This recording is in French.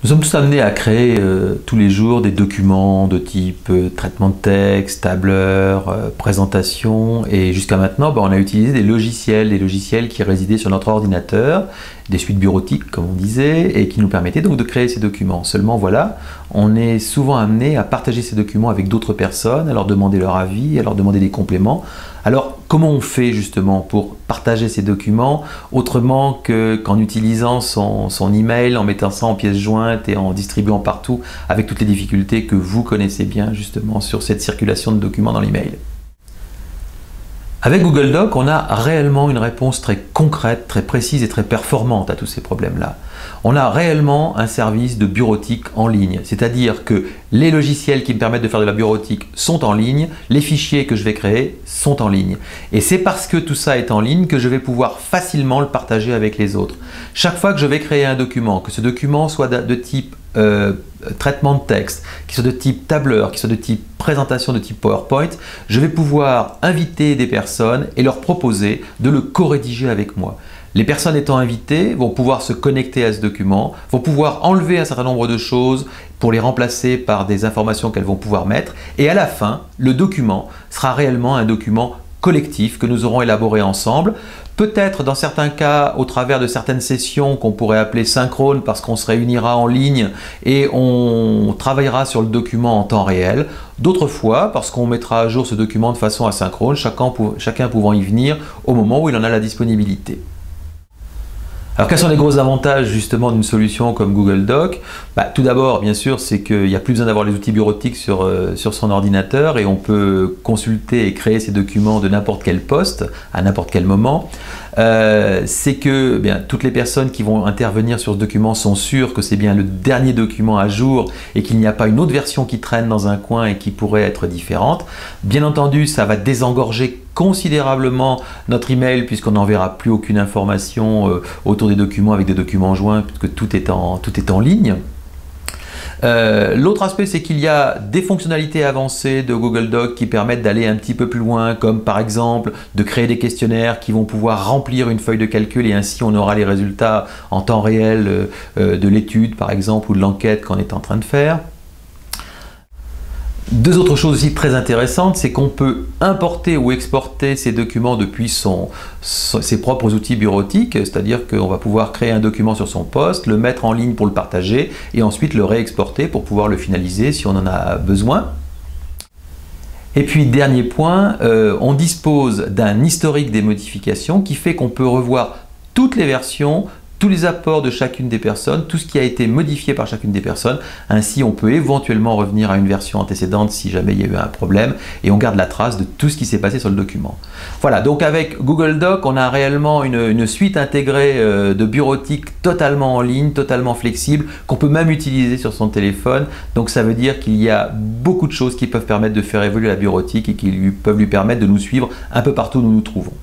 Nous sommes tous amenés à créer tous les jours des documents de type traitement de texte, tableur, présentation, et jusqu'à maintenant on a utilisé des logiciels qui résidaient sur notre ordinateur, des suites bureautiques comme on disait, et qui nous permettaient donc de créer ces documents. Seulement voilà, on est souvent amené à partager ces documents avec d'autres personnes, à leur demander leur avis, à leur demander des compléments. Alors comment on fait justement pour partager ces documents autrement qu'en utilisant son email, en mettant ça en pièce jointe et en distribuant partout avec toutes les difficultés que vous connaissez bien justement sur cette circulation de documents dans l'email? Avec Google Doc, on a réellement une réponse très concrète, très précise et très performante à tous ces problèmes-là. On a réellement un service de bureautique en ligne, c'est-à-dire que les logiciels qui me permettent de faire de la bureautique sont en ligne, les fichiers que je vais créer sont en ligne. Et c'est parce que tout ça est en ligne que je vais pouvoir facilement le partager avec les autres. Chaque fois que je vais créer un document, que ce document soit de type traitement de texte, qui soit de type tableur, qui soit de type présentation de type PowerPoint, je vais pouvoir inviter des personnes et leur proposer de le co-rédiger avec moi. Les personnes étant invitées vont pouvoir se connecter à ce document, vont pouvoir enlever un certain nombre de choses pour les remplacer par des informations qu'elles vont pouvoir mettre, et à la fin, le document sera réellement un document collectif que nous aurons élaboré ensemble, peut-être dans certains cas au travers de certaines sessions qu'on pourrait appeler synchrones parce qu'on se réunira en ligne et on travaillera sur le document en temps réel, d'autres fois parce qu'on mettra à jour ce document de façon asynchrone, chacun pouvant y venir au moment où il en a la disponibilité. Alors quels sont les gros avantages justement d'une solution comme Google Doc? Tout d'abord, bien sûr, c'est qu'il n'y a plus besoin d'avoir les outils bureautiques sur son ordinateur et on peut consulter et créer ces documents de n'importe quel poste, à n'importe quel moment. C'est que toutes les personnes qui vont intervenir sur ce document sont sûres que c'est bien le dernier document à jour et qu'il n'y a pas une autre version qui traîne dans un coin et qui pourrait être différente. Bien entendu, ça va désengorger considérablement notre email puisqu'on n'enverra plus aucune information autour des documents avec des documents joints puisque tout est en ligne. L'autre aspect, c'est qu'il y a des fonctionnalités avancées de Google Doc qui permettent d'aller un petit peu plus loin, comme par exemple de créer des questionnaires qui vont pouvoir remplir une feuille de calcul et ainsi on aura les résultats en temps réel de l'étude par exemple ou de l'enquête qu'on est en train de faire. Deux autres choses aussi très intéressantes, c'est qu'on peut importer ou exporter ces documents depuis ses propres outils bureautiques, c'est-à-dire qu'on va pouvoir créer un document sur son poste, le mettre en ligne pour le partager et ensuite le réexporter pour pouvoir le finaliser si on en a besoin. Et puis dernier point, on dispose d'un historique des modifications qui fait qu'on peut revoir toutes les versions, tous les apports de chacune des personnes, tout ce qui a été modifié par chacune des personnes. Ainsi, on peut éventuellement revenir à une version antécédente si jamais il y a eu un problème et on garde la trace de tout ce qui s'est passé sur le document. Voilà, donc avec Google Doc, on a réellement une suite intégrée de bureautique totalement en ligne, totalement flexible, qu'on peut même utiliser sur son téléphone. Donc ça veut dire qu'il y a beaucoup de choses qui peuvent permettre de faire évoluer la bureautique et qui peuvent lui permettre de nous suivre un peu partout où nous nous trouvons.